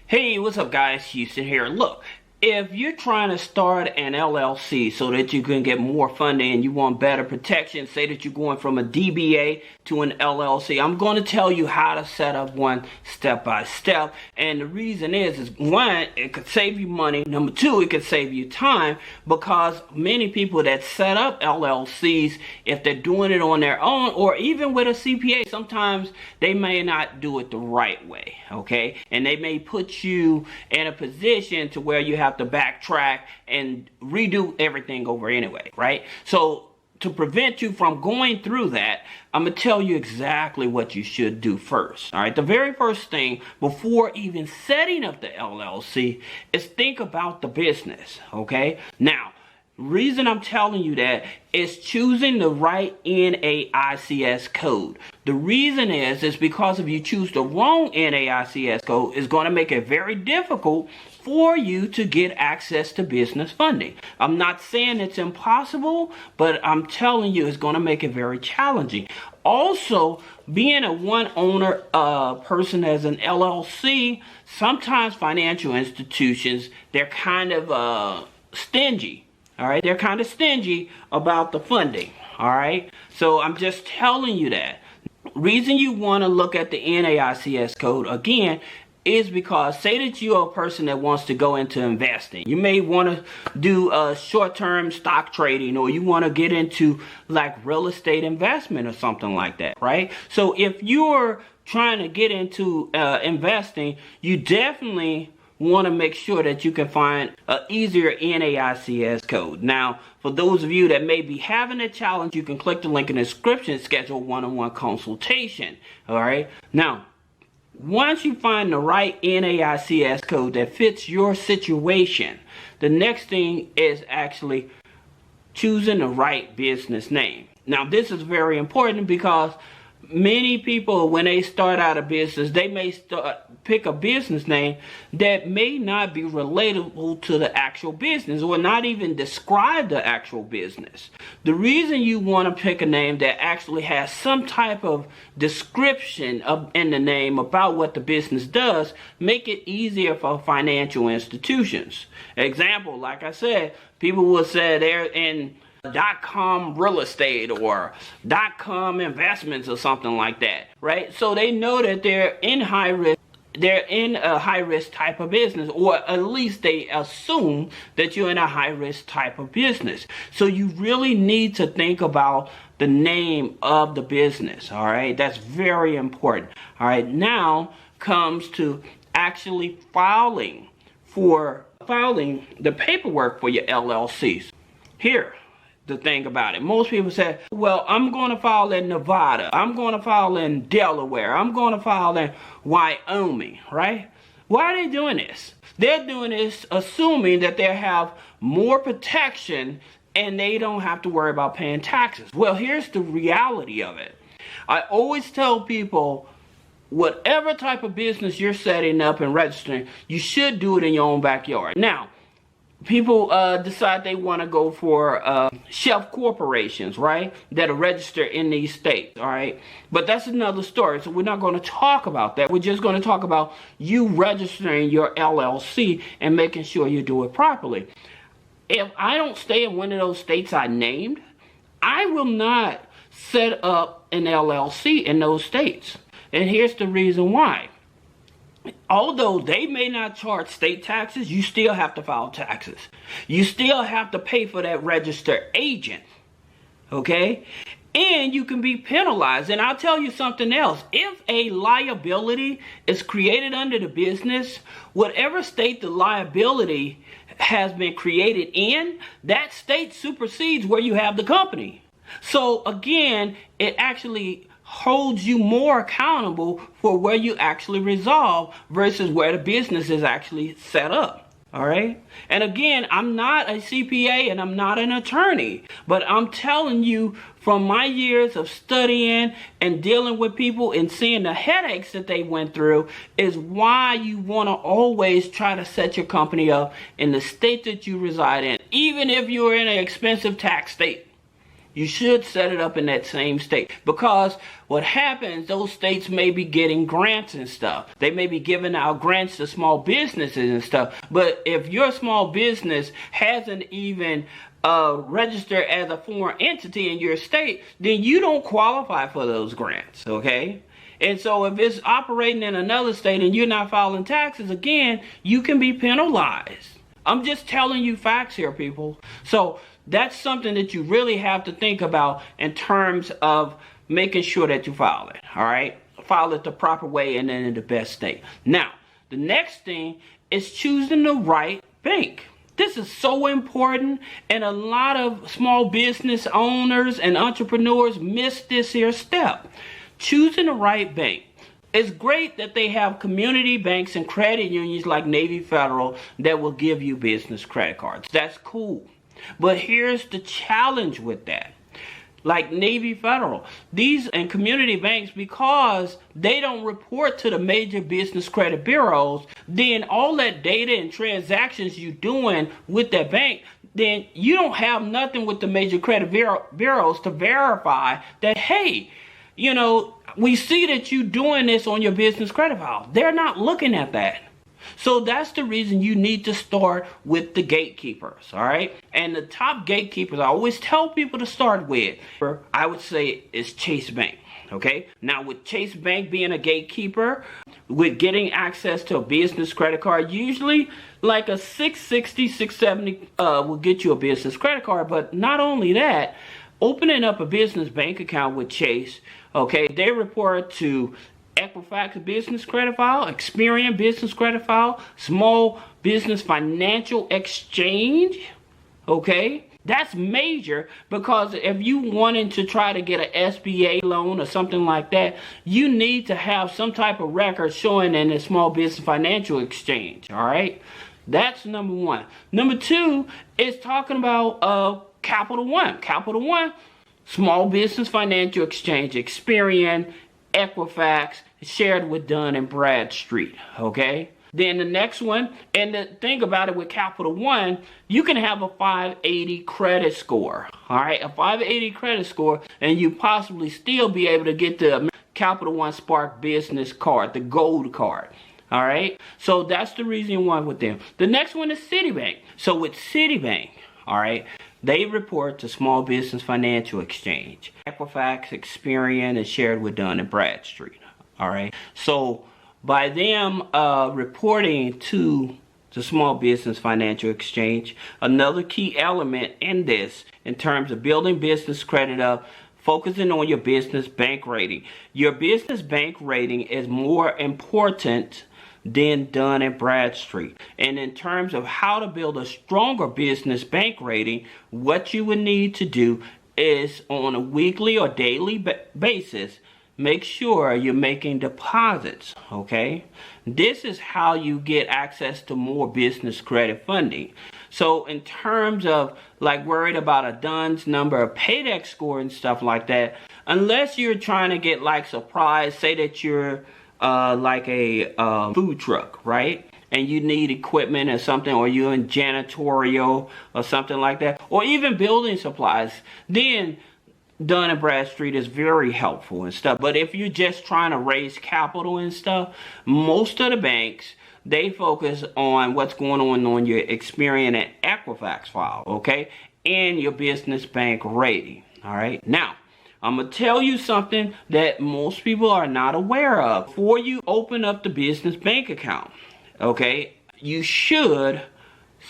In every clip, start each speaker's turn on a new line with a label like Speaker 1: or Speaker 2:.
Speaker 1: Hey, what's up guys? Houston here. Look, if you're trying to start an LLC so that you can get more funding and you want better protection, say that you're going from a DBA to an LLC, I'm going to tell you how to set up one step by step. And the reason is one, it could save you money. Number two, it could save you time, because many people that set up LLCs, if they're doing it on their own or even with a CPA, sometimes they may not do it the right way, okay? And they may put you in a position to where you have to backtrack and redo everything over anyway, right? So to prevent you from going through that, I'm going to tell you exactly what you should do first. All right, the very first thing before even setting up the LLC is think about the business, okay? Now, reason I'm telling you that is choosing the right NAICS code. The reason is because if you choose the wrong NAICS code, it's going to make it very difficult for you to get access to business funding. I'm not saying it's impossible, but I'm telling you it's going to make it very challenging. Also, being a one owner person as an LLC, sometimes financial institutions, they're kind of stingy. All right, they're kind of stingy about the funding. All right, so I'm just telling you that. Reason you want to look at the NAICS code again is because say that you're a person that wants to go into investing. You may want to do short-term stock trading, or you want to get into like real estate investment or something like that, right? So if you're trying to get into investing, you definitely want to make sure that you can find an easier NAICS code. Now, for those of you that may be having a challenge, you can click the link in the description and schedule one-on-one consultation. All right. Now, once you find the right NAICS code that fits your situation, the next thing is actually choosing the right business name. Now, this is very important because many people, when they start out a business, they may pick a business name that may not be relatable to the actual business or not even describe the actual business. The reason you want to pick a name that actually has some type of description in the name about what the business does, make it easier for financial institutions. Example, like I said, people will say they're in .com real estate or .com investments or something like that, right? So they know that they're in high risk. They're in a high risk type of business, or at least they assume that you're in a high risk type of business. So you really need to think about the name of the business. All right, that's very important. All right, now comes to actually filing the paperwork for your LLCs. Here, the thing about it, most people say, well, I'm going to file in Nevada, I'm going to file in Delaware, I'm going to file in Wyoming, right? Why are they doing this? They're doing this assuming that they have more protection and they don't have to worry about paying taxes. Well, here's the reality of it. I always tell people, whatever type of business you're setting up and registering, you should do it in your own backyard. Now, people decide they want to go for shelf corporations, right, that are registered in these states, all right? But that's another story, so we're not going to talk about that. We're just going to talk about you registering your LLC and making sure you do it properly. If I don't stay in one of those states I named, I will not set up an LLC in those states. And here's the reason why. Although they may not charge state taxes, you still have to file taxes. You still have to pay for that registered agent, okay? And you can be penalized. And I'll tell you something else. If a liability is created under the business, whatever state the liability has been created in, that state supersedes where you have the company. So again, it actually holds you more accountable for where you actually resolve versus where the business is actually set up. All right. And again, I'm not a CPA and I'm not an attorney, but I'm telling you from my years of studying and dealing with people and seeing the headaches that they went through is why you want to always try to set your company up in the state that you reside in, even if you're in an expensive tax state. you should set it up in that same state. Because what happens, those states may be getting grants and stuff. They may be giving out grants to small businesses and stuff. But if your small business hasn't even registered as a foreign entity in your state, then you don't qualify for those grants, okay? And so if it's operating in another state and you're not filing taxes, again, you can be penalized. I'm just telling you facts here, people. So that's something that you really have to think about in terms of making sure that you file it, all right? File it the proper way and then in the best state. Now, the next thing is choosing the right bank. This is so important, and a lot of small business owners and entrepreneurs miss this here step. Choosing the right bank. It's great that they have community banks and credit unions like Navy Federal that will give you business credit cards. That's cool. But here's the challenge with that. Like Navy Federal, these and community banks, because they don't report to the major business credit bureaus, then all that data and transactions you're doing with that bank, then you don't have nothing with the major credit bureaus to verify that, hey, you know, we see that you're doing this on your business credit file. They're not looking at that. So that's the reason you need to start with the gatekeepers, all right? And the top gatekeepers I always tell people to start with, I would say, is Chase Bank, okay? Now, with Chase Bank being a gatekeeper, with getting access to a business credit card, usually like a 660, 670 will get you a business credit card. But not only that, opening up a business bank account with Chase, okay, they report to Equifax business credit file, Experian business credit file, Small Business Financial Exchange, okay? That's major, because if you wanted to try to get an SBA loan or something like that, you need to have some type of record showing in the Small Business Financial Exchange, all right? That's number one. Number two is talking about Capital One. Capital One, Small Business Financial Exchange, Experian, Equifax, shared with Dun & Bradstreet, okay? Then the next one, and the thing about it with Capital One, you can have a 580 credit score, all right? A 580 credit score, and you possibly still be able to get the Capital One Spark Business card, the gold card, all right? So that's the reason you want with them. The next one is Citibank. So with Citibank, all right, they report to Small Business Financial Exchange. Equifax, Experian, is shared with Dun & Bradstreet, all right? So by them reporting to the Small Business Financial Exchange, another key element in this, in terms of building business credit up, focusing on your business bank rating. Your business bank rating is more important than Dun & Bradstreet. And in terms of how to build a stronger business bank rating, what you would need to do is, on a weekly or daily basis, make sure you're making deposits, okay? This is how you get access to more business credit funding. So in terms of like worried about a DUNS number, a paydex score and stuff like that, unless you're trying to get like surprise, say that you're like a food truck, right? And you need equipment or something, or you're in janitorial or something like that, or even building supplies, then Dun & Bradstreet is very helpful and stuff. But if you're just trying to raise capital and stuff, most of the banks, they focus on what's going on your Experian and Equifax file, okay? And your business bank rating, all right? Now, I'm going to tell you something that most people are not aware of. Before you open up the business bank account, okay, you should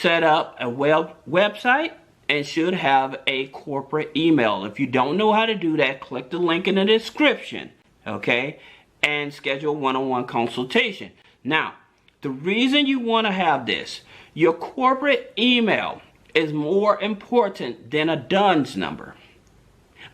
Speaker 1: set up a website and should have a corporate email. If you don't know how to do that, click the link in the description, okay, and schedule a one-on-one consultation. Now, the reason you want to have this, your corporate email is more important than a DUNS number.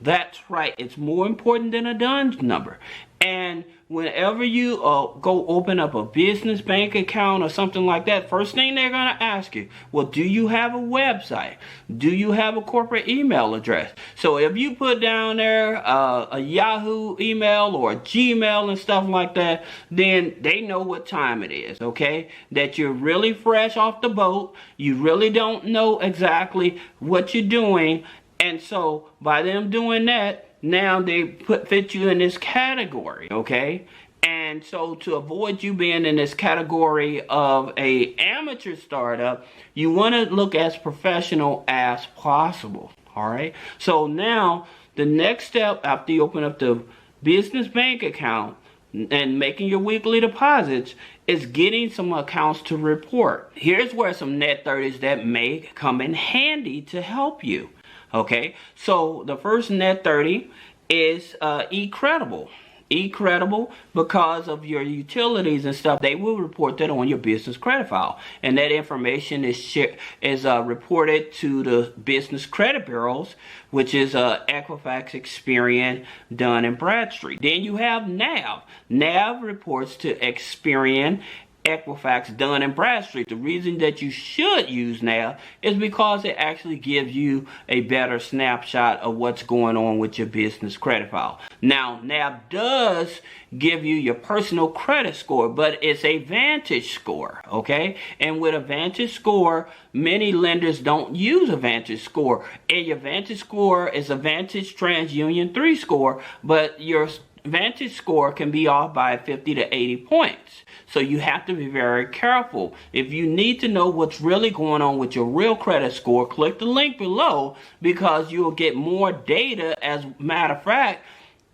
Speaker 1: That's right, it's more important than a DUNS number. And whenever you go open up a business bank account or something like that, first thing they're going to ask you, well, do you have a website? Do you have a corporate email address? So if you put down there a Yahoo email or a Gmail and stuff like that, then they know what time it is, okay? That you're really fresh off the boat, you really don't know exactly what you're doing, And so by them doing that, now they fit you in this category, okay? And so to avoid you being in this category of a amateur startup, you want to look as professional as possible, all right? So now the next step after you open up the business bank account and making your weekly deposits is getting some accounts to report. Here's where some net 30s that may come in handy to help you. Okay, so the first net 30 is eCredible. eCredible, because of your utilities and stuff, they will report that on your business credit file, and that information is reported to the business credit bureaus, which is Equifax, Experian, Dun & Bradstreet. Then you have NAV. NAV reports to Experian, Equifax, Dun & Bradstreet. The reason that you should use NAV is because it actually gives you a better snapshot of what's going on with your business credit file. Now, NAV does give you your personal credit score, but it's a Vantage score, okay? And with a Vantage score, many lenders don't use a Vantage score. And your Vantage score is a Vantage TransUnion 3 score, but your Vantage score can be off by 50 to 80 points. So you have to be very careful. If you need to know what's really going on with your real credit score, click the link below, because you'll get more data. As a matter of fact,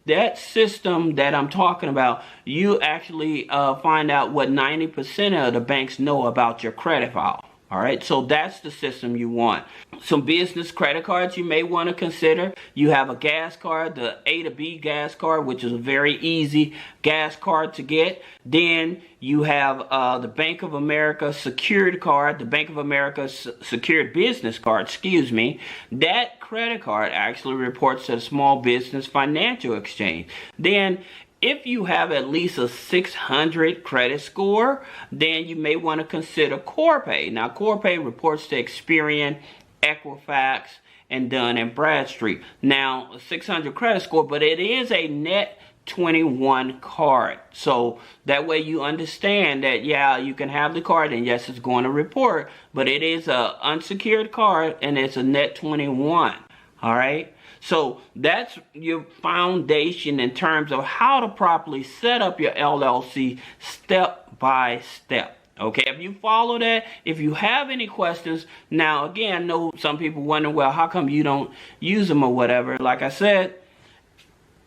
Speaker 1: that system that I'm talking about, you actually find out what 90% of the banks know about your credit file. All right, so that's the system you want. Some business credit cards you may want to consider. You have a gas card, the A to B gas card, which is a very easy gas card to get. Then you have the Bank of America secured card, the Bank of America secured business card, excuse me. That credit card actually reports to the Small Business Financial Exchange. Then if you have at least a 600 credit score, then you may want to consider Corpay. Now, Corpay reports to Experian, Equifax, and Dun & Bradstreet. Now, a 600 credit score, but it is a net 21 card. So that way you understand that, yeah, you can have the card, and yes, it's going to report, but it is a unsecured card, and it's a net 21. All right. So that's your foundation in terms of how to properly set up your LLC step by step. Okay, if you follow that, if you have any questions, now again, I know some people wonder, well, how come you don't use them or whatever? Like I said,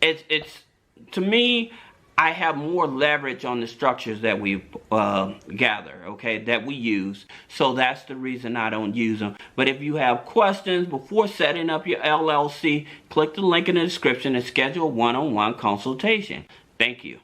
Speaker 1: it's to me, I have more leverage on the structures that we gather, okay, that we use. So that's the reason I don't use them. But if you have questions before setting up your LLC, click the link in the description and schedule a one-on-one consultation. Thank you.